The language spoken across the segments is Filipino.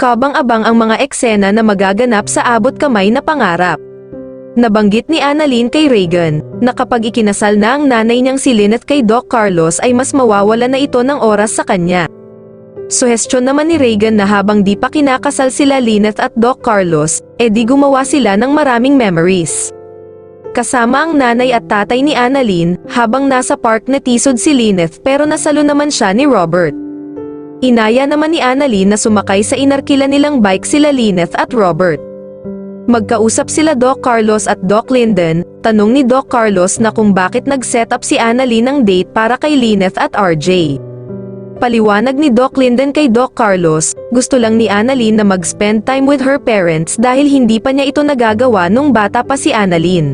kabang-abang ang mga eksena na magaganap sa abot kamay na pangarap. Nabanggit ni Annalyn kay Regan na kapag ikinasal na ang nanay niyang si Lynette kay Doc Carlos ay mas mawawala na ito ng oras sa kanya. Suhestyon naman ni Regan na habang di pa kinakasal sila Lynette at Doc Carlos, di gumawa sila ng maraming memories. Kasama ang nanay at tatay ni Annalyn habang nasa park natisod si Lynette pero nasalo naman siya ni Robert. Inaya naman ni Annalyn na sumakay sa inarkila nilang bike sila Lynette at Robert. Magkausap sila Doc Carlos at Doc Lyndon, tanong ni Doc Carlos na kung bakit nag-set up si Annalyn ng date para kay Lynette at RJ. Paliwanag ni Doc Lyndon kay Doc Carlos, gusto lang ni Annalyn na mag-spend time with her parents dahil hindi pa niya ito nagagawa nung bata pa si Annalyn.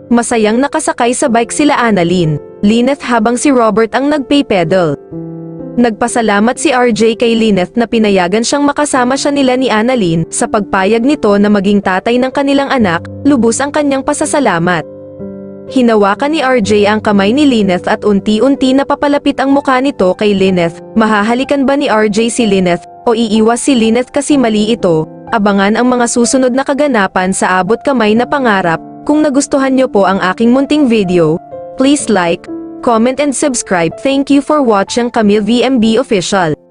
Masayang nakasakay sa bike sila Annalyn, Lynette habang si Robert ang nagpay-pedal. Nagpasalamat si RJ kay Lynette na pinayagan siyang makasama siya nila ni Annalyn sa pagpayag nito na maging tatay ng kanilang anak, lubos ang kanyang pasasalamat. Hinawakan ni RJ ang kamay ni Lynette at unti-unti napapalapit ang mukha nito kay Lynette. Mahahalikan ba ni RJ si Lynette o iiwas si Lynette kasi mali ito? Abangan ang mga susunod na kaganapan sa abot kamay na pangarap. Kung nagustuhan niyo po ang aking munting video, please like, comment and subscribe. Thank you for watching Camille VMB Official.